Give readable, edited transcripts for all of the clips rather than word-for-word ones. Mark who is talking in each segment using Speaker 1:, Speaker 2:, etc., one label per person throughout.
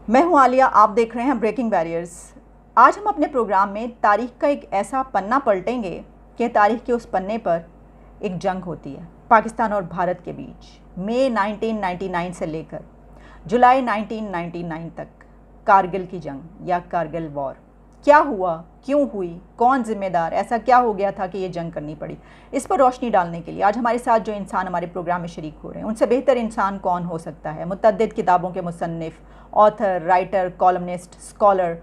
Speaker 1: मैं हूं आलिया, आप देख रहे हैं ब्रेकिंग बैरियर्स। आज हम अपने प्रोग्राम में तारीख का एक ऐसा पन्ना पलटेंगे कि तारीख के उस पन्ने पर एक जंग होती है पाकिस्तान और भारत के बीच। मई 1999 से लेकर जुलाई 1999 तक कारगिल की जंग या कारगिल वॉर। क्या हुआ, क्यों हुई, कौन जिम्मेदार, ऐसा क्या हो गया था कि ये जंग करनी पड़ी? इस पर रोशनी डालने के लिए आज हमारे साथ जो इंसान हमारे प्रोग्राम में शरीक हो रहे हैं, उनसे बेहतर इंसान कौन हो सकता है। मुतअद्दिद किताबों के मुसन्निफ़, author, writer, columnist, scholar,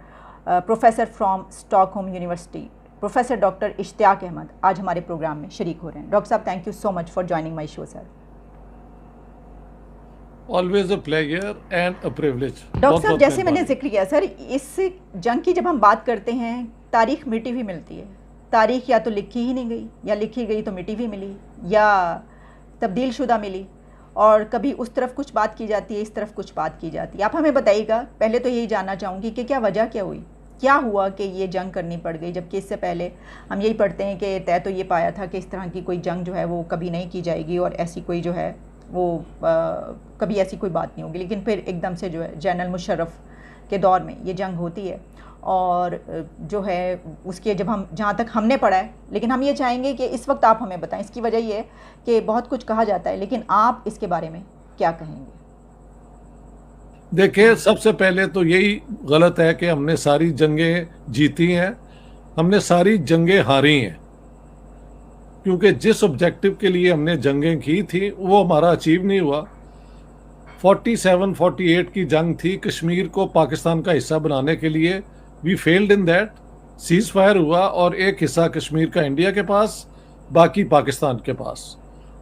Speaker 1: professor from Stockholm university, professor doctor Ishtiaq Ahmed आज हमारे प्रोग्राम में शरीक हो रहे हैं। डॉक्टर साहब, thank you so much for joining my show sir.
Speaker 2: Always a pleasure and a privilege.
Speaker 1: Doctor साहब, जैसे मैंने जिक्र किया सर, इस जंग की जब हम बात करते हैं, तारीख मिटी हुई मिलती है। तारीख या तो लिखी ही नहीं गई, या लिखी गई तो मिटी हुई मिली, या तब्दील शुदा मिली, और कभी उस तरफ कुछ बात की जाती है, इस तरफ कुछ बात की जाती है। आप हमें बताइएगा, पहले तो यही जानना चाहूँगी कि क्या वजह क्या हुई, क्या हुआ कि ये जंग करनी पड़ गई, जबकि इससे पहले हम यही पढ़ते हैं कि तय तो ये पाया था कि इस तरह की कोई जंग जो है वो कभी नहीं की जाएगी, और ऐसी कोई जो है वो कभी ऐसी कोई बात नहीं होगी। लेकिन फिर एकदम से जो है जनरल मुशर्रफ के दौर में ये जंग होती है, और जो है उसके जब हम जहाँ तक हमने पढ़ा है, लेकिन हम ये चाहेंगे कि इस वक्त आप हमें बताएं। इसकी वजह ये है कि बहुत कुछ कहा जाता है, लेकिन आप इसके बारे में क्या कहेंगे?
Speaker 2: देखिए, सबसे पहले तो यही गलत है कि हमने सारी जंगें जीती हैं, हमने सारी जंगें हारी हैं, क्योंकि जिस ऑब्जेक्टिव के लिए हमने जंगें की थी वो हमारा अचीव नहीं हुआ। 47-48 की जंग थी कश्मीर को पाकिस्तान का हिस्सा बनाने के लिए। We failed in that. Ceasefire हुआ और एक हिस्सा कश्मीर का इंडिया के पास, बाकी पाकिस्तान के पास।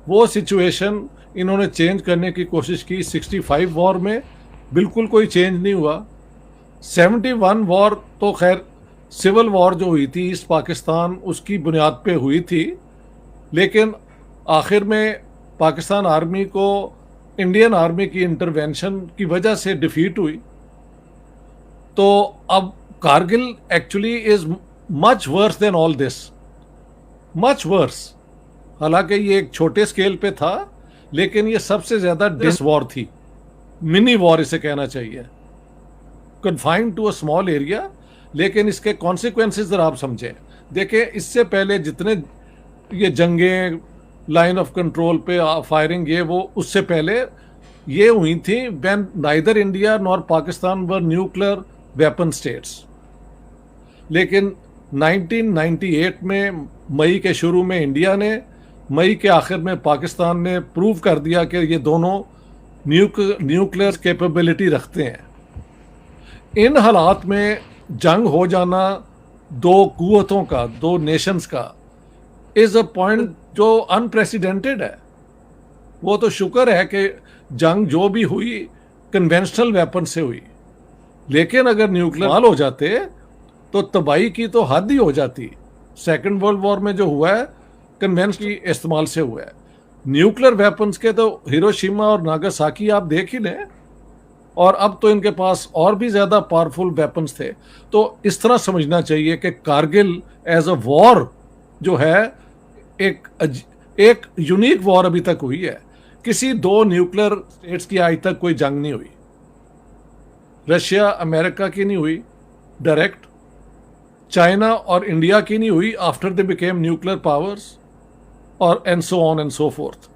Speaker 2: वो सिचुएशन इन्होंने चेंज करने की कोशिश की 65 वॉर में, बिल्कुल कोई चेंज नहीं हुआ। 71 वॉर तो खैर सिविल वॉर जो हुई थी ईस्ट पाकिस्तान, उसकी बुनियाद पे हुई थी, लेकिन आखिर में पाकिस्तान आर्मी को इंडियन आर्मी की इंटरवेंशन की वजह से डिफीट हुई। तो अब Kargil actually is much worse than all this, much worse. हालांकि ये एक छोटे स्केल पे था, लेकिन ये सबसे ज्यादा डेंजरस वॉर थी, मिनी वॉर इसे कहना चाहिए, confined to a small area. लेकिन इसके कॉन्सिक्वेंसेस जरा आप समझें। देखिए, इससे पहले जितने ये जंगें लाइन ऑफ कंट्रोल पे फायरिंग ये वो, उससे पहले ये हुई थी when neither India nor Pakistan were nuclear weapon states. लेकिन 1998 में मई के शुरू में इंडिया ने, मई के आखिर में पाकिस्तान ने प्रूव कर दिया कि ये दोनों न्यूक्लियर कैपेबिलिटी रखते हैं। इन हालात में जंग हो जाना दो कुव्वतों का, दो नेशंस का, इज अ पॉइंट जो अनप्रेसिडेंटेड है। वो तो शुक्र है कि जंग जो भी हुई कन्वेंशनल वेपन से हुई, लेकिन अगर न्यूक्लियर माल हो जाते तो तबाही की तो हद ही हो जाती। सेकेंड वर्ल्ड वॉर में जो हुआ है कन्वेंशन की इस्तेमाल से हुआ है। न्यूक्लियर वेपन्स के तो हिरोशिमा और नागासाकी आप देख ही लें, और अब तो इनके पास और भी ज्यादा पावरफुल वेपन्स थे। तो इस तरह समझना चाहिए कि कारगिल एज अ वॉर जो है एक यूनिक वॉर अभी तक हुई है। किसी दो न्यूक्लियर स्टेट्स की आज तक कोई जंग नहीं हुई। रशिया अमेरिका की नहीं हुई डायरेक्ट, चाइना और इंडिया की नहीं हुई after they became nuclear powers, और and so on and so forth.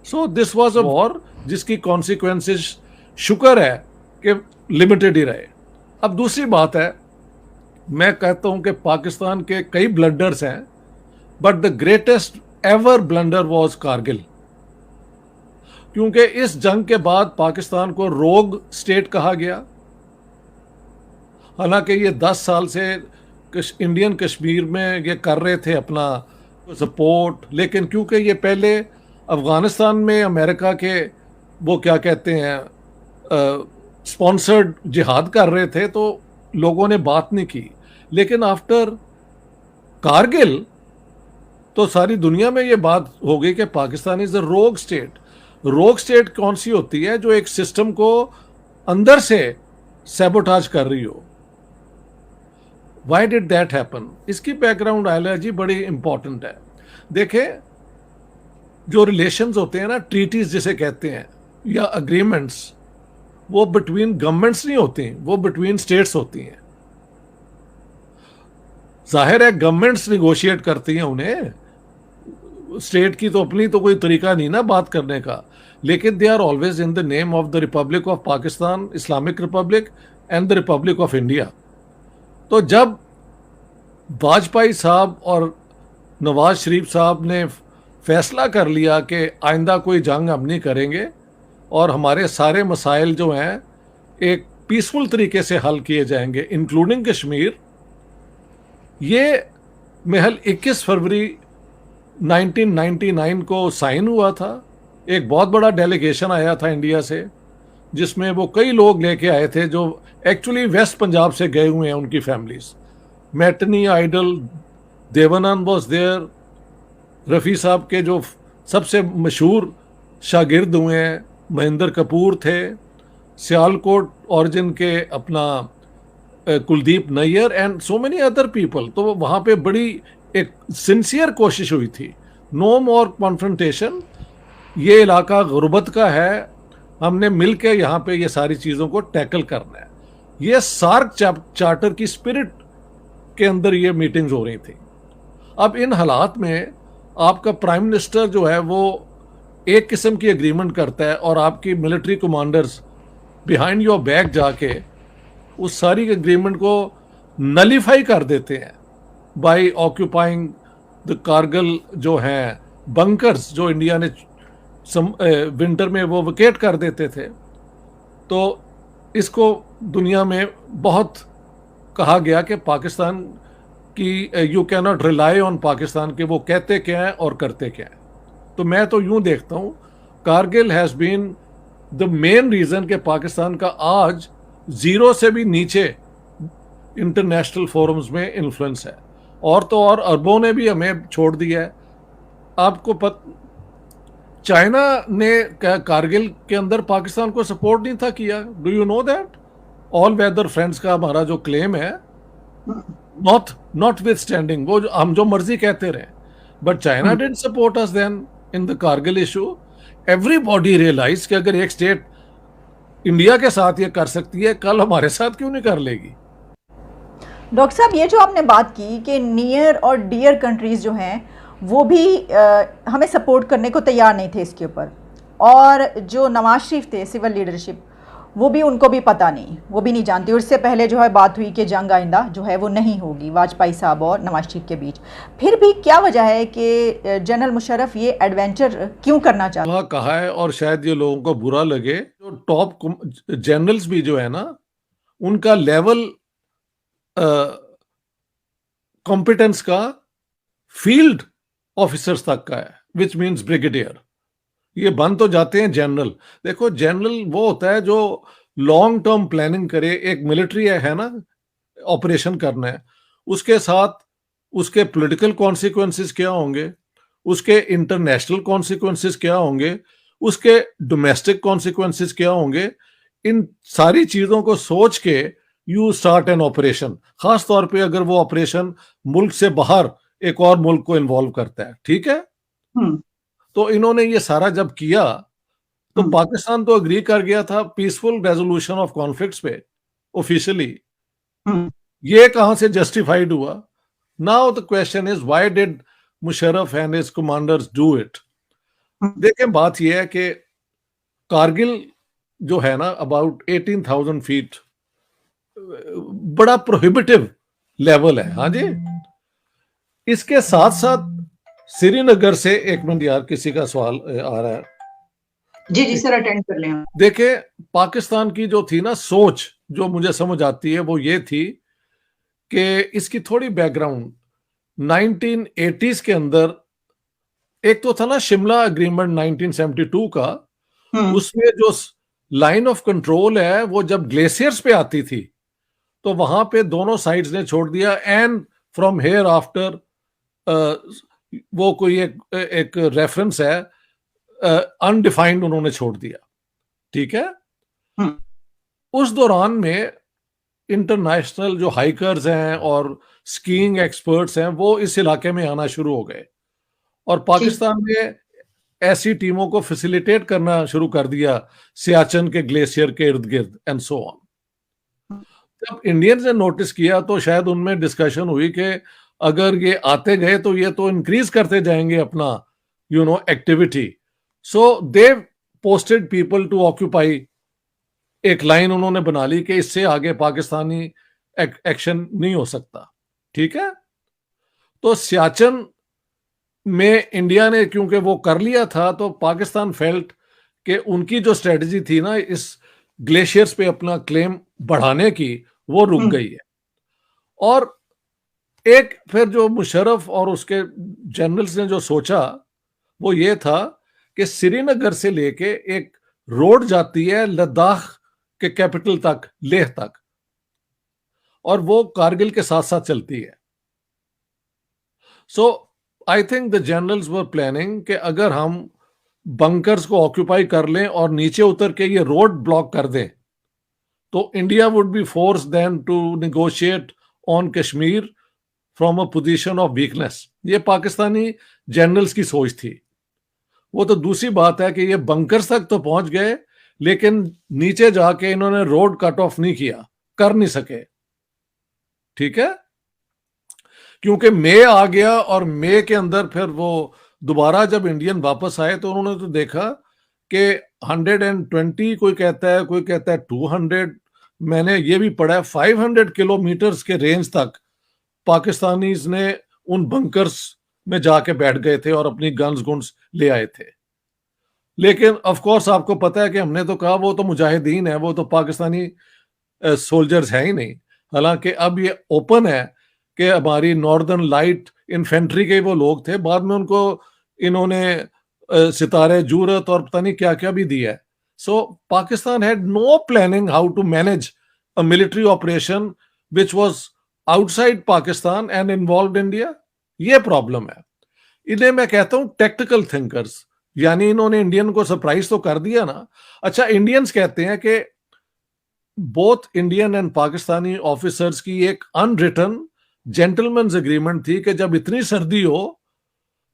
Speaker 2: So this was a war जिसकी कॉन्सिक्वेंसेस शुक्र है कि लिमिटेड ही रहे। अब दूसरी बात है, मैं कहता हूं कि पाकिस्तान के कई ब्लंडर्स हैं, but the greatest ever blunder was Kargil. क्योंकि इस जंग के बाद पाकिस्तान को रोग स्टेट कहा गया। हालांकि ये 10 साल से इंडियन कश्मीर में ये कर रहे थे अपना सपोर्ट, लेकिन क्योंकि ये पहले अफगानिस्तान में अमेरिका के वो क्या कहते हैं स्पॉन्सर्ड जिहाद कर रहे थे, तो लोगों ने बात नहीं की। लेकिन आफ्टर कारगिल तो सारी दुनिया में ये बात हो गई कि पाकिस्तान इज अ रोग स्टेट। रोग स्टेट कौन सी होती है? जो एक सिस्टम को अंदर से सैबोटाज कर रही हो। Why did that happen? इसकी बैकग्राउंड आलिया जी बड़ी इंपॉर्टेंट है। देखें, जो रिलेशंस होते हैं ना, ट्रीटीज जिसे कहते हैं या अग्रीमेंट्स, वो बिटवीन गवर्नमेंट्स नहीं होती, वो बिटवीन स्टेट्स होती हैं। जाहिर है गवर्नमेंट्स निगोशिएट करती हैं उन्हें, स्टेट की तो अपनी तो कोई तरीका नहीं ना बात करने का, लेकिन they are always in the name of the republic of Pakistan, Islamic republic and the republic of India. तो जब वाजपेयी साहब और नवाज शरीफ साहब ने फैसला कर लिया कि आइंदा कोई जंग हम नहीं करेंगे और हमारे सारे मसाइल जो हैं एक पीसफुल तरीके से हल किए जाएंगे इंक्लूडिंग कश्मीर, ये महल 21 फरवरी 1999 को साइन हुआ था। एक बहुत बड़ा डेलीगेशन आया था इंडिया से, जिसमें वो कई लोग लेके आए थे जो एक्चुअली वेस्ट पंजाब से गए हुए हैं, उनकी families. Matinee idol, Devanand was there, Rafi sahab के जो सबसे मशहूर शागिर्द हुए हैं महेंद्र कपूर थे, सियालकोट ओरिजिन के अपना Kuldeep Nayar and so many other people. तो वहाँ पे बड़ी एक सिंसियर कोशिश हुई थी, नो मोर कॉन्फ्रंटेशन, ये इलाका गुर्बत का है, हमने मिल के यहाँ पे ये सारी चीज़ों को टैकल करना है। ये सार्क चार्टर की स्पिरिट के अंदर ये मीटिंग्स हो रही थी। अब इन हालात में आपका प्राइम मिनिस्टर जो है वो एक किस्म की एग्रीमेंट करता है और आपकी military commanders behind your back जाके उस सारी एग्रीमेंट को नलीफाई कर देते हैं बाय ऑक्यूपाइंग द कारगिल जो हैं बंकर्स, जो इंडिया ने विंटर में वो विकेट कर देते थे। तो इसको दुनिया में बहुत कहा गया कि पाकिस्तान की you can not rely on Pakistan के वो कहते क्या हैं और करते क्या हैं। तो मैं तो यूं देखता हूं Kargil has been the main reason कि पाकिस्तान का आज जीरो से भी नीचे इंटरनेशनल फोरम्स में इन्फ्लुएंस है, और तो और अरबों ने भी हमें छोड़ दिया है। आपको चाइना ने कारगिल के अंदर पाकिस्तान को सपोर्ट नहीं था किया, do you know that? All weather friends का हमारा जो क्लेम है, नॉट विथ स्टैंडिंग वो हम जो मर्जी कहते रहे, but China didn't support us then in the Kargil issue. Everybody realise कि अगर एक स्टेट इंडिया के साथ ये कर सकती है, कल हमारे साथ क्यों नहीं कर लेगी?
Speaker 1: डॉक्टर साहब, ये जो आपने बात की कि नियर और डियर कंट्रीज़ जो हैं वो भी हमें सपोर्ट करने को तैयार नहीं थे इसके ऊपर, और जो नवाज शरीफ थे सिविल लीडरशिप, वो भी उनको भी पता नहीं, वो भी नहीं जानती। और इससे पहले जो है बात हुई कि जंग आइंदा जो है वो नहीं होगी वाजपेयी साहब और नवाज शरीफ के बीच। फिर भी क्या वजह है कि जनरल मुशर्रफ ये एडवेंचर क्यों करना चाहते हैं?
Speaker 2: कहा है, और शायद ये लोगों को बुरा लगे, जो टॉप जनरल्स भी जो है ना, उनका लेवल कॉम्पिटेंस का फील्ड ऑफिसर्स तक का है, विच मीन्स ब्रिगेडियर। ये बन तो जाते हैं जनरल। देखो, जनरल वो होता है जो लॉन्ग टर्म प्लानिंग करे। एक मिलिट्री है ना, ऑपरेशन करना है, उसके साथ उसके पॉलिटिकल कॉन्सिक्वेंसेस क्या होंगे, उसके इंटरनेशनल कॉन्सिक्वेंसेस क्या होंगे, उसके डोमेस्टिक कॉन्सिक्वेंसेस क्या होंगे, इन सारी चीजों को सोच के यू स्टार्ट एन ऑपरेशन। खास तौर पे अगर वो ऑपरेशन मुल्क से बाहर एक और मुल्क को इन्वॉल्व करता है, ठीक है। तो इन्होंने ये सारा जब किया तो पाकिस्तान तो अग्री कर गया था पीसफुल रेजोल्यूशन ऑफ कॉन्फ्लिक्ट्स पे ऑफिशियली। ये कहां से जस्टिफाइड हुआ? Now the question is why did Musharraf and his commanders do it? देखें, बात यह है कि कारगिल जो है ना, अबाउट 18,000 फीट, बड़ा प्रोहिबिटिव लेवल है। हाँ जी, इसके साथ साथ श्रीनगर से, एक मिनट यार, किसी का सवाल आ रहा है।
Speaker 3: जी जी सर, अटेंड कर लें।
Speaker 2: देखे, पाकिस्तान की जो थी ना सोच, जो मुझे समझ आती है, वो ये थी कि इसकी थोड़ी बैकग्राउंड 1980s के अंदर एक तो था ना शिमला एग्रीमेंट 1972 का, उसमें जो लाइन ऑफ कंट्रोल है वो जब ग्लेशियर्स पे आती थी तो वहां पे दोनों साइड्स ने छोड़ दिया, एंड फ्रॉम हेयर आफ्टर वो कोई एक रेफरेंस है, अनडिफाइंड उन्होंने छोड़ दिया, ठीक है। उस दौरान में इंटरनेशनल जो हाइकर्स हैं और स्कीइंग एक्सपर्ट्स हैं वो इस इलाके में आना शुरू हो गए, और पाकिस्तान में ऐसी टीमों को फैसिलिटेट करना शुरू कर दिया सियाचिन के ग्लेशियर के इर्द गिर्द एंड सो ऑन। जब इंडियंस ने नोटिस किया तो शायद उनमें डिस्कशन हुई कि अगर ये आते गए तो ये तो इंक्रीज करते जाएंगे अपना activity, so they posted people to occupy. एक लाइन उन्होंने बना ली कि इससे आगे पाकिस्तानी एक्शन नहीं हो सकता। ठीक है, तो सियाचिन में इंडिया ने क्योंकि वो कर लिया था तो पाकिस्तान फेल्ट कि उनकी जो स्ट्रेटजी थी ना इस ग्लेशियर्स पे अपना क्लेम बढ़ाने की, वो रुक गई है। और एक फिर जो मुशर्रफ और उसके जनरल्स ने जो सोचा वो ये था कि श्रीनगर से लेके एक रोड जाती है लद्दाख के कैपिटल तक, लेह तक, और वो कारगिल के साथ साथ चलती है। So I think the generals were planning कि अगर हम बंकर्स को ऑक्यूपाई कर लें और नीचे उतर के ये रोड ब्लॉक कर दें तो India would be force then to negotiate on Kashmir from a position of weakness. ये पाकिस्तानी जनरल्स की सोच थी। वो तो दूसरी बात है कि ये बंकर्स तक तो पहुंच गए लेकिन नीचे जाके इन्होंने रोड कट ऑफ नहीं किया, कर नहीं सके। ठीक है, क्योंकि मई आ गया और मई के अंदर फिर वो दोबारा जब इंडियन वापस आए तो उन्होंने तो देखा कि 120, कोई कहता है 200, मैंने ये भी पढ़ा है 500 किलोमीटर्स के रेंज तक पाकिस्तानीज ने उन बंकर्स में जाके बैठ गए थे और अपनी गन्स गुन्स ले आए थे। लेकिन ऑफ कोर्स आपको पता है कि हमने तो कहा वो तो मुजाहिदीन है, वो तो पाकिस्तानी सोल्जर्स है ही नहीं। हालांकि अब ये ओपन है कि हमारी नॉर्दर्न लाइट इन्फेंट्री के वो लोग थे, बाद में उनको इन्होंने सितारे जूरत और पता नहीं क्या क्या भी दिया है। So Pakistan had no planning how to manage a military operation which was outside Pakistan and involve India. ये प्रॉब्लम है। इन्हें मैं कहता हूं टेक्टिकल थिंकर्स, यानी इन्होंने इंडियन को सरप्राइज तो कर दिया ना। अच्छा, इंडियंस कहते हैं कि both Indian and Pakistani officers की एक अनरिटन जेंटलमैन्स एग्रीमेंट थी कि जब इतनी सर्दी हो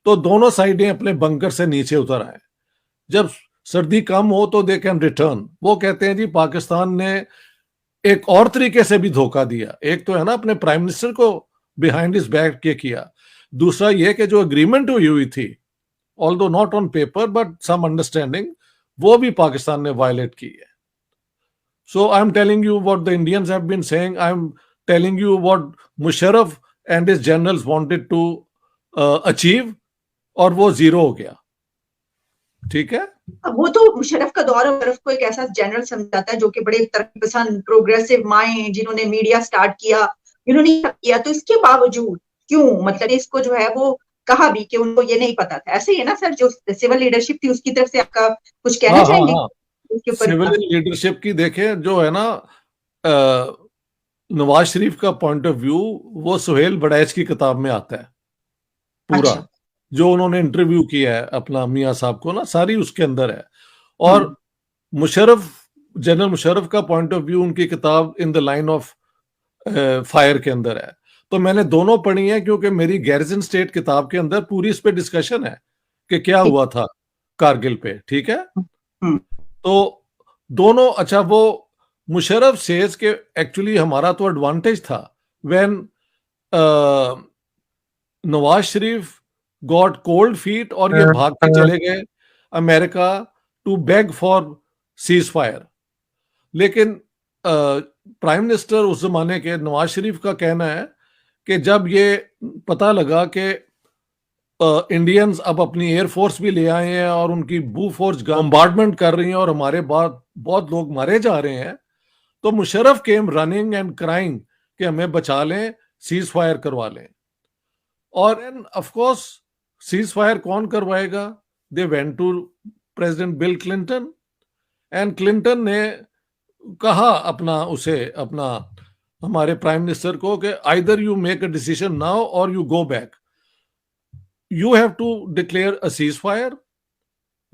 Speaker 2: तो दोनों साइडें अपने बंकर से नीचे उतर आए, जब सर्दी कम हो तो दे कैन रिटर्न। वो कहते हैं जी पाकिस्तान ने एक और तरीके से भी धोखा दिया। एक तो है ना अपने प्राइम मिनिस्टर को बिहाइंड हिज बैक के किया, दूसरा ये कि जो एग्रीमेंट हुई थी although not on paper but some understanding, वो भी पाकिस्तान ने वायलेट की है। So I am telling you what the Indians have been saying, I am telling you what Musharraf and his generals wanted to achieve, और वो zero हो गया। ठीक है,
Speaker 3: वो तो मुशर्रफ का दौर, मुशर्रफ को एक ऐसा जनरल समझाता है जो कि बड़े तरक्की पसंद प्रोग्रेसिव माए, जिन्होंने मीडिया स्टार्ट किया, इन्होंने किया। तो इसके बावजूद क्यों, मतलब इसको जो है वो कहा भी कि उनको ये नहीं पता था। ऐसे ही है ना सर, जो सिविल लीडरशिप थी उसकी तरफ से आपका कुछ कहना चाहेंगे उसके ऊपर?
Speaker 2: सिविल लीडरशिप की देखें, जो है ना नवाज शरीफ का पॉइंट ऑफ व्यू वो सुहेल बड़ैच की किताब में आता है पूरा।
Speaker 3: अच्छा।
Speaker 2: जो उन्होंने इंटरव्यू किया है अपना मियां साहब को ना, सारी उसके अंदर है। और मुशर्रफ, जनरल मुशर्रफ का पॉइंट ऑफ व्यू उनकी किताब in the line of fire के अंदर है। तो मैंने दोनों पढ़ी है क्योंकि मेरी गैरिसन स्टेट किताब के अंदर पूरी इस पे डिस्कशन है कि क्या हुआ था कारगिल पे। ठीक है, तो दोनों। अच्छा, वो मुशर्रफ सेज के एक्चुअली हमारा तो एडवांटेज था when Nawaz Sharif got cold feet और ये भाग के चले गए America to beg for ceasefire. लेकिन प्राइम मिनिस्टर उस जमाने के नवाज शरीफ का कहना है कि जब ये पता लगा कि इंडियंस अब अपनी एयरफोर्स भी ले आए हैं और उनकी बू फोर्स बम्बार्डमेंट कर रही हैं और हमारे बाद बहुत लोग मारे जा रहे हैं, तो Musharraf came running and crying कि हमें बचा लें, सीज फायर करवा लें। और ऑफ कोर्स सीज फायर कौन करवाएगा? They went to president Bill Clinton, and Clinton ने कहा अपना हमारे प्राइम मिनिस्टर को कि either you make a decision now और you go back, you have to declare a ceasefire,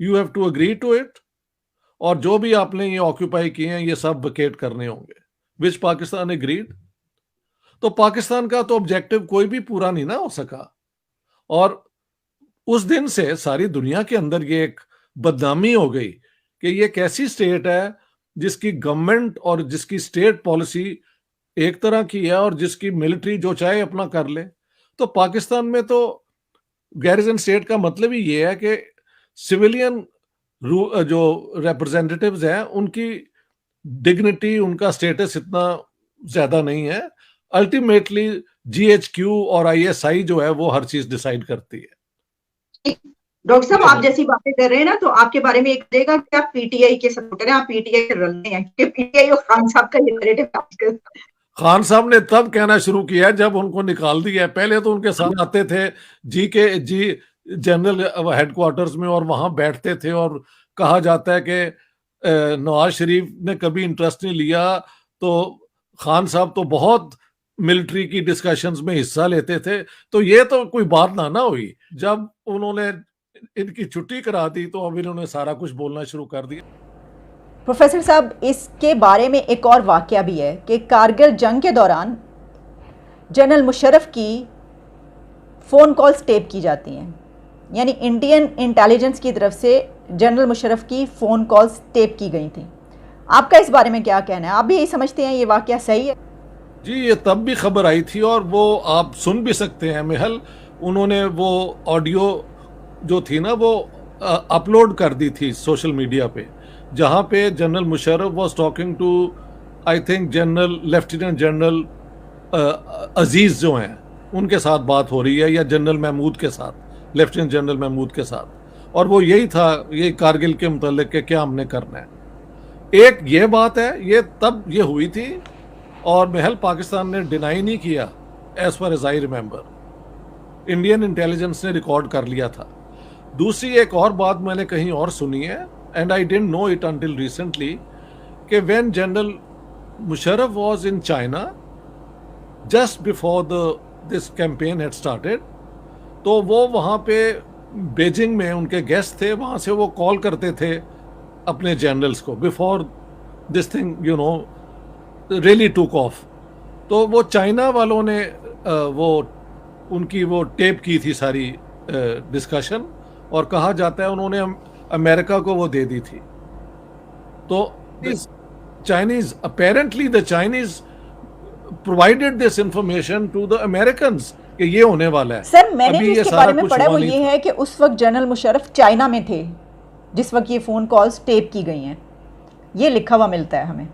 Speaker 2: you have to agree to it, और जो भी आपने ये ऑक्यूपाई किए हैं ये सब वेकेट करने होंगे, विच पाकिस्तान एग्रीड। तो पाकिस्तान का तो ऑब्जेक्टिव कोई भी पूरा नहीं ना हो सका। और उस दिन से सारी दुनिया के अंदर ये एक बदनामी हो गई कि ये कैसी स्टेट है जिसकी गवर्नमेंट और जिसकी स्टेट पॉलिसी एक तरह की है और जिसकी मिलिट्री जो चाहे अपना कर ले। तो पाकिस्तान में तो गैरिजन स्टेट का मतलब ही ये है कि सिविलियन जो रिप्रेजेंटेटिव्स हैं उनकी डिग्निटी, उनका स्टेटस इतना ज्यादा नहीं है। अल्टीमेटली जीएचक्यू और आईएसआई जो है वो हर चीज डिसाइड करती है।
Speaker 3: डॉक्टर साहब, आप जैसी बातें कर रहे हैं ना, तो आपके बारे में एक देगा कि आप पीटीआई के सपोर्टर हैं, आप पीटीआई के रलने हैं, क्योंकि पीटीआई और खान साहब का ये नैरेटिव।
Speaker 2: खान साहब ने तब कहना शुरू किया जब उनको निकाल दिया। पहले तो उनके साथ आते थे जी जनरल हेडक्वार्टर्स में और वहां बैठते थे, और कहा जाता है कि नवाज शरीफ ने कभी इंटरेस्ट नहीं लिया, तो खान साहब तो बहुत मिलिट्री की डिस्कशंस में हिस्सा लेते थे। तो ये तो कोई बात ना हुई। जब उन्होंने इनकी छुट्टी करा दी तो अब इन्होंने सारा कुछ बोलना शुरू कर दिया।
Speaker 1: प्रोफेसर साहब, इसके बारे में एक और वाकया भी है कि कारगिल जंग के दौरान जनरल मुशर्रफ की फ़ोन कॉल्स टेप की जाती हैं, यानी इंडियन इंटेलिजेंस की तरफ से जनरल मुशर्रफ की फ़ोन कॉल्स टेप की गई थी। आपका इस बारे में क्या कहना है? आप भी यही समझते हैं ये वाकया सही है?
Speaker 2: जी, ये तब भी खबर आई थी और वो आप सुन भी सकते हैं महल। उन्होंने वो ऑडियो जो थी ना वो अपलोड कर दी थी सोशल मीडिया पे, जहाँ पे general Musharraf was talking to I think general lieutenant general Aziz जो हैं उनके साथ बात हो रही है, या जनरल महमूद के साथ, लेफ्टिनेंट जनरल महमूद के साथ। और वो यही था, ये कारगिल के मुतल्लिक के क्या हमने करना है। एक ये बात है, ये तब ये हुई थी और महल पाकिस्तान ने डिनाई नहीं किया। As far as I remember Indian intelligence ने रिकॉर्ड कर लिया था। दूसरी एक और बात मैंने कहीं और सुनी है, and I didn't know it until recently, कि when general Musharraf was in China just before this campaign had started, तो वो वहाँ पे बीजिंग में उनके गेस्ट थे, वहाँ से वो कॉल करते थे अपने जनरल्स को before this thing you know really took off. तो वो चाइना वालों ने वो उनकी वो टेप की थी सारी डिस्कशन, और कहा जाता है उन्होंने अमेरिका को वो दे दी थी। तो Chinese apparently the Chinese provided this information to the Americans कि ये होने वाला है।
Speaker 1: सर, मैंने जो इसके बारे में पढ़ा वो ये है कि उस वक्त जनरल मुशर्रफ चाइना में थे जिस वक्त ये फोन कॉल्स टेप की गई हैं, ये लिखा हुआ मिलता है हमें।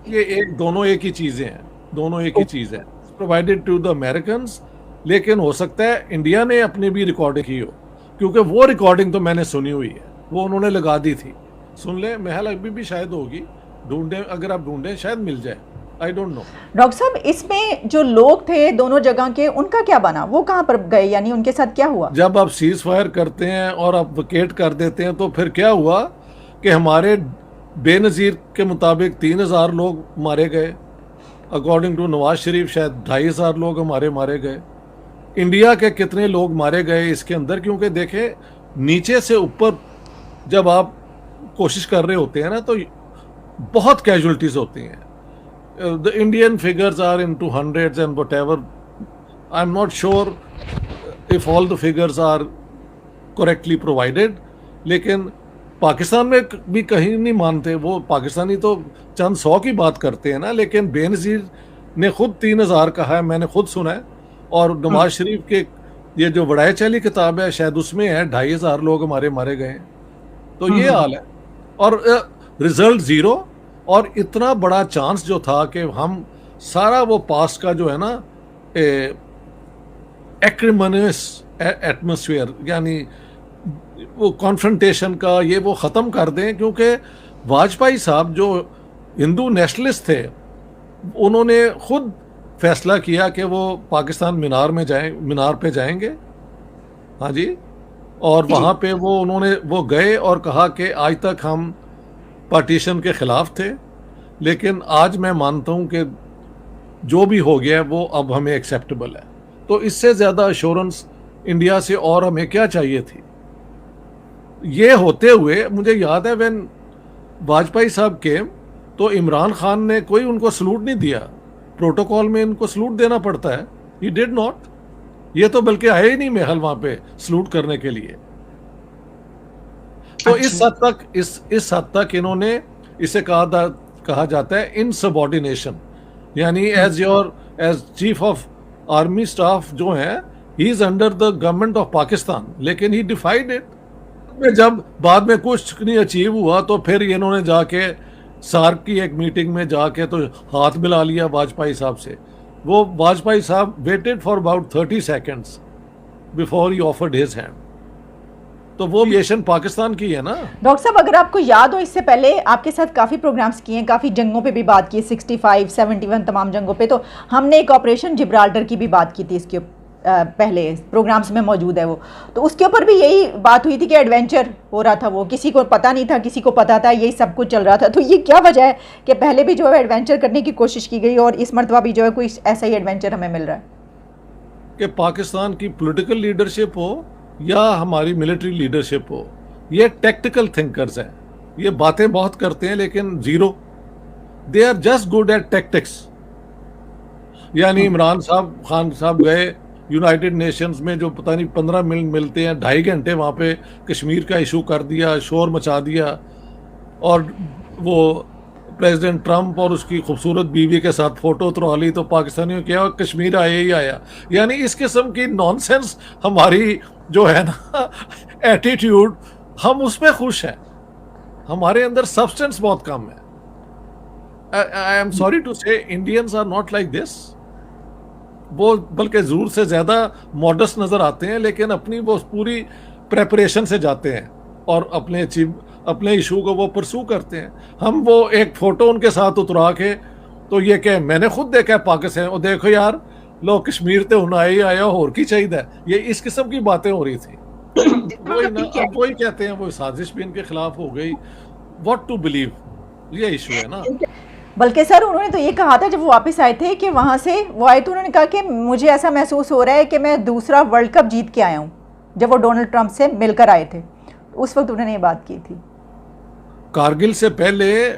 Speaker 2: ये दोनों एक ही चीजें हैं, दोनों एक ही चीज है, प्रोवाइडेड टू द अमेरिकन्स। लेकिन हो सकता है इंडिया ने अपनी भी रिकॉर्डिंग की हो, क्योंकि वो रिकॉर्डिंग तो मैंने सुनी हुई है, वो उन्होंने लगा दी थी। सुन ले महल, अभी भी शायद होगी, ढूंढे, अगर आप ढूंढें शायद मिल जाए, आई डोंट नो।
Speaker 1: डॉक्टर साहब, इसमें जो लोग थे दोनों जगह के, उनका क्या बना? वो कहाँ पर गए, यानी उनके साथ क्या हुआ?
Speaker 2: जब आप सीज फायर करते हैं और आप वेकेट कर देते हैं तो फिर क्या हुआ कि हमारे बेनज़ीर के मुताबिक 3000 लोग मारे गए, अकॉर्डिंग टू नवाज शरीफ शायद 2500 लोग हमारे मारे गए। इंडिया के कितने लोग मारे गए इसके अंदर? क्योंकि देखें, नीचे से ऊपर जब आप कोशिश कर रहे होते हैं ना तो बहुत कैजुअलिटीज होती हैं। The Indian figures are into hundreds and whatever, I am not sure if all the figures are correctly provided, लेकिन पाकिस्तान में भी कहीं नहीं मानते। वो पाकिस्तानी तो चंद 100 की बात करते हैं ना, लेकिन बेनज़ीर ने खुद 3000 कहा है, मैंने खुद सुना है। और नवाज शरीफ के ये जो बड़ाई चली किताब है शायद उसमें है 2500 लोग हमारे मारे गए। तो ये हाल है, और रिजल्ट 0, और इतना बड़ा चांस जो था कि हम सारा वो पास का जो है ना एक्रिमोनियस एटमॉस्फेयर, यानी वो कॉन्फ्रंटेशन का, ये वो ख़त्म कर दें। क्योंकि वाजपेयी साहब जो हिंदू नेशनलिस्ट थे, उन्होंने खुद फैसला किया कि वो पाकिस्तान मीनार पे जाएंगे। हाँ जी, और वहाँ पे वो गए और कहा कि आज तक हम पार्टीशन के ख़िलाफ़ थे, लेकिन आज मैं मानता हूँ कि जो भी हो गया वो अब हमें एक्सेप्टेबल है। तो इससे ज़्यादा अश्योरेंस इंडिया से और हमें क्या चाहिए थी? ये होते हुए मुझे याद है व्हेन वाजपेयी साहब के, तो इमरान खान ने कोई उनको सलूट नहीं दिया। प्रोटोकॉल में इनको सलूट देना पड़ता है, ही डिड नॉट। ये तो बल्कि आए ही नहीं महल वहां पे सलूट करने के लिए। तो इस हद तक इन्होंने इसे कहा जाता है इनसबऑर्डिनेशन, यानी as chief of army staff जो है, he is under the government of Pakistan, लेकिन ही डिफाइड इट। जब बाद में कुछ नहीं अचीव हुआ तो फिर इन्होंने जाके सार्क की एक मीटिंग में जाके तो हाथ मिला लिया वाजपेयी साहब से। वो वाजपेयी साहब waited for about 30 seconds before he offered his hand. तो वो एविएशन पाकिस्तान की है ना।
Speaker 1: डॉक्टर साहब, अगर आपको याद हो, इससे पहले आपके साथ काफ़ी प्रोग्राम्स किए हैं, काफ़ी जंगों पे भी बात की, 65, 71 तमाम जंगों पे। तो हमने एक ऑपरेशन जिब्राल्टर की भी बात की थी, इसके पहले प्रोग्राम्स में मौजूद है वो। तो उसके ऊपर भी यही बात हुई थी कि एडवेंचर हो रहा था, वो किसी को पता नहीं था, किसी को पता था, यही सब कुछ चल रहा था। तो ये क्या वजह है कि पहले भी जो है एडवेंचर करने की कोशिश की गई और इस मरतबा भी जो है कोई ऐसा ही एडवेंचर हमें मिल रहा है?
Speaker 2: कि पाकिस्तान की पॉलिटिकल लीडरशिप हो या हमारी मिलिट्री लीडरशिप हो, ये टैक्टिकल थिंकर्स हैं। ये बातें बहुत करते हैं लेकिन zero, they are just good at tactics. यानी इमरान खान साहब गए यूनाइटेड नेशंस में, जो पता नहीं 15 मिनट मिलते हैं, 2.5 घंटे वहाँ पे कश्मीर का इशू कर दिया, शोर मचा दिया, और वो प्रेसिडेंट ट्रंप और उसकी खूबसूरत बीवी के साथ फोटो उतरवा ली, तो पाकिस्तानियों क्या कश्मीर आया ही आया। यानी इस किस्म की नॉनसेंस हमारी जो है ना एटीट्यूड, हम उसमें खुश हैं। हमारे अंदर सब्सटेंस बहुत कम है। I am sorry to say Indians are not like this. वो बल्कि जरूर से ज्यादा मॉडस्ट नजर आते हैं, लेकिन अपनी वो पूरी प्रेपरेशन से जाते हैं और अपने इशू को वो परसू करते हैं। हम वो एक फोटो उनके साथ उतरा के, तो ये क्या मैंने खुद देखा है पाकिस्तान, और देखो यार लो कश्मीर ते हुन आया और की चाहिए, ये इस किस्म की बातें हो रही थी। वही कहते हैं वो साजिश भी इनके खिलाफ हो गई। व्हाट टू बिलीव, ये इशू है ना।
Speaker 1: बल्कि सर उन्होंने तो ये कहा था जब वो वापस आए थे कि वहाँ से वो आए तो उन्होंने कहा कि मुझे ऐसा महसूस हो रहा है कि मैं दूसरा वर्ल्ड कप जीत के आया हूँ, जब वो डोनाल्ड ट्रंप से मिलकर आए थे। उस वक्त उन्होंने ये बात की थी।
Speaker 2: कारगिल से पहले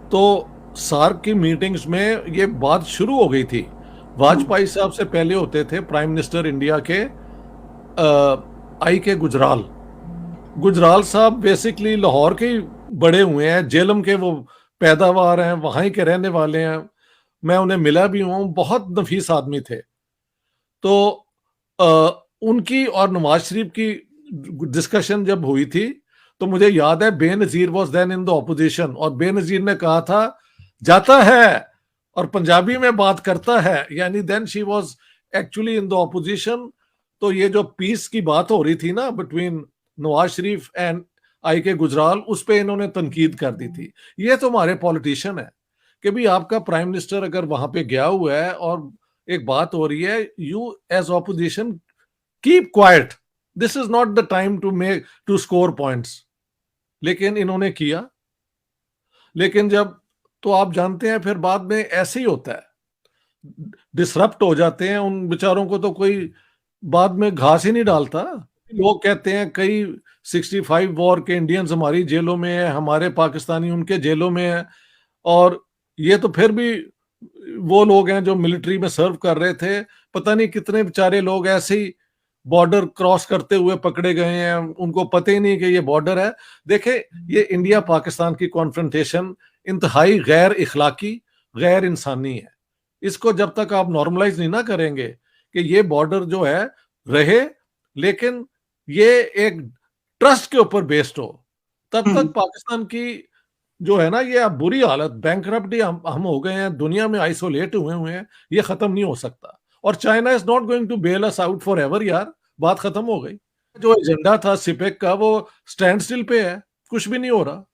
Speaker 2: तो सार्क की मीटिंग्स में ये बात शुरू हो गई थी। वाजपेयी साहब से पहले होते थे प्राइम मिनिस्टर इंडिया के आई के गुजराल साहब बेसिकली लाहौर के बड़े हुए हैं, जेलम के वो पैदावार हैं, वहां के रहने वाले हैं। मैं उन्हें मिला भी हूं, बहुत नफीस आदमी थे। तो उनकी और नवाज शरीफ की डिस्कशन जब हुई थी तो मुझे याद है Benazir was then in the opposition, और बेनजीर ने कहा था जाता है और पंजाबी में बात करता है, यानी then she was actually in the opposition. तो ये जो पीस की बात हो रही थी ना between Nawaz Sharif and I के गुजराल, उस पे इन्होंने तनकीद कर दी थी। ये तो हमारे पॉलिटिशियन है कि भी आपका प्राइम मिनिस्टर अगर वहां पे गया हुआ है और एक बात हो रही है, you as opposition keep quiet, this is not the time to score points. लेकिन इन्होंने किया। लेकिन जब, तो आप जानते हैं फिर बाद में ऐसे ही होता है, डिसरप्ट हो जाते हैं। उन बेचारों को तो कोई बाद में घास ही नहीं डालता। लोग कहते हैं कई 65 वॉर के इंडियंस हमारी जेलों में है, हमारे पाकिस्तानी उनके जेलों में है, और ये तो फिर भी वो लोग हैं जो मिलिट्री में सर्व कर रहे थे। पता नहीं कितने बेचारे लोग ऐसे ही बॉर्डर क्रॉस करते हुए पकड़े गए हैं, उनको पता ही नहीं कि ये बॉर्डर है। देखे, ये इंडिया पाकिस्तान की कॉन्फ्रंटेशन इंतहाई गैर इखलाकी, गैर इंसानी है। इसको जब तक आप नॉर्मलाइज नहीं ना करेंगे कि ये बॉर्डर जो है रहे, लेकिन ये एक ट्रस्ट के ऊपर बेस्ड हो, तब तक पाकिस्तान की जो है ना ये अब बुरी हालत, बैंकरप्टी हम हो गए हैं, दुनिया में आइसोलेट हुए हैं, ये खत्म नहीं हो सकता। और China is not going to bail us out forever यार, बात खत्म हो गई। जो एजेंडा था सिपेक का वो स्टैंड स्टिल पे है, कुछ भी नहीं हो रहा।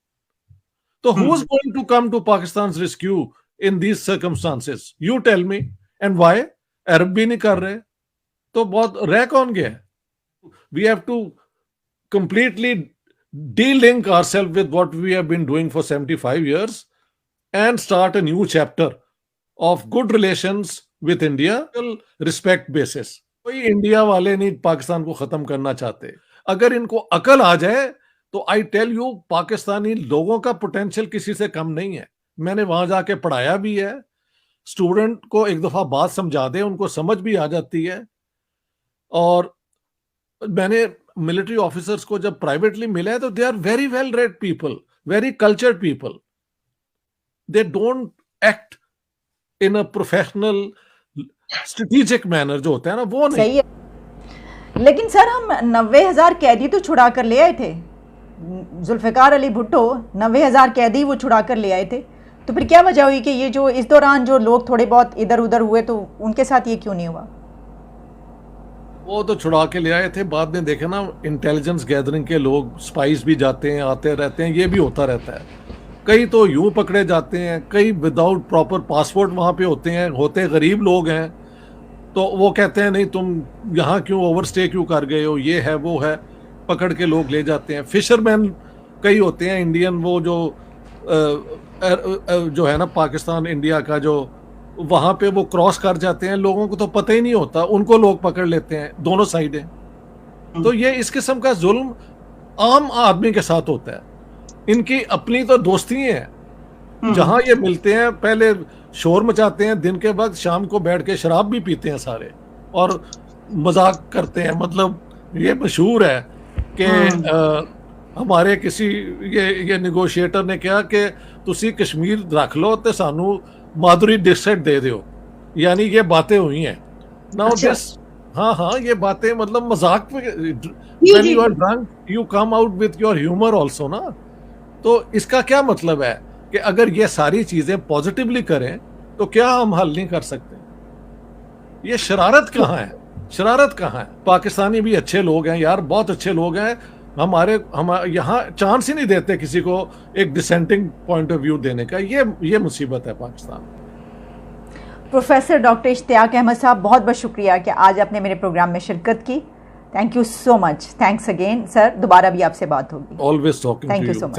Speaker 2: तो who is going to come to Pakistan rescue in these circumstances, you tell me, and why? अरब भी नहीं कर रहे, तो बहुत रह कौन गया? We have to completely de-link ourselves with what we have been doing for 75 years and start a new chapter of good relations with India, respect basis. कोई इंडिया वाले नहीं पाकिस्तान को खत्म करना चाहते। अगर इनको अकल आ जाए तो आई टेल यू, पाकिस्तानी लोगों का पोटेंशियल किसी से कम नहीं है। मैंने वहां जाके पढ़ाया भी है, स्टूडेंट को एक दफा बात समझा दे, उनको समझ भी आ जाती है। और मैंने मिलिट्री ऑफिसर्स को जब प्राइवेटली मिला है तो they are very well read people, very cultured people, they don't act in a professional strategic manner जो होता है ना, वो नहीं।
Speaker 1: सही है। लेकिन सर हम 90,000 कैदी तो छुड़ा कर ले आए थे, जुल्फिकार अली भुट्टो 90,000 कैदी वो छुड़ा कर ले आए थे, तो फिर क्या वजह हुई कि ये जो इस दौरान जो लोग थोड़े बहुत इधर उधर हुए तो उनके साथ ये क्यों नहीं हुआ?
Speaker 2: वो तो छुड़ा के ले आए थे, बाद में देखे ना इंटेलिजेंस गैदरिंग के लोग, स्पाइस भी जाते हैं आते रहते हैं, ये भी होता रहता है। कई तो यूं पकड़े जाते हैं, कई विदाउट प्रॉपर पासपोर्ट वहाँ पे होते हैं, होते गरीब लोग हैं, तो वो कहते हैं नहीं तुम यहाँ क्यों ओवरस्टे क्यों कर गए हो, ये है वो है, पकड़ के लोग ले जाते हैं। फिशरमैन कई होते हैं इंडियन, वो जो है ना पाकिस्तान इंडिया का, जो वहाँ पे वो क्रॉस कर जाते हैं, लोगों को तो पता ही नहीं होता, उनको लोग पकड़ लेते हैं दोनों साइडें। तो ये इस किस्म का जुल्म आम आदमी के साथ होता है। इनकी अपनी तो दोस्ती है, जहां ये मिलते हैं पहले शोर मचाते हैं दिन के वक्त, शाम को बैठ के शराब भी पीते हैं सारे और मजाक करते हैं। मतलब ये मशहूर है कि हमारे किसी ये नेगोशिएटर ने कहा कि तुसी कश्मीर रख लो तो सानू माधुरी डिस्ट्रिक्ट दे दो, यानी ये बातें हुई हैं नाउ दिस। हाँ, ये बातें मतलब मजाक में, when you are drunk you come out with your humour also ना। तो इसका क्या मतलब है कि अगर ये सारी चीजें पॉजिटिवली करें तो क्या हम हल नहीं कर सकते? ये शरारत कहाँ है, शरारत कहाँ है? पाकिस्तानी भी अच्छे लोग हैं यार, बहुत अच्छे लोग हैं, हमारे यहाँ चांस ही नहीं देते किसी को एक डिसेंटिंग पॉइंट ऑफ व्यू देने का। ये मुसीबत है पाकिस्तान।
Speaker 1: प्रोफेसर डॉक्टर इश्तियाक अहमद साहब, बहुत बहुत शुक्रिया कि आज आपने मेरे प्रोग्राम में शिरकत की। Thank you so much. Thanks again sir, दोबारा भी आपसे बात होगी।
Speaker 2: Always talking to you. Thank you so much.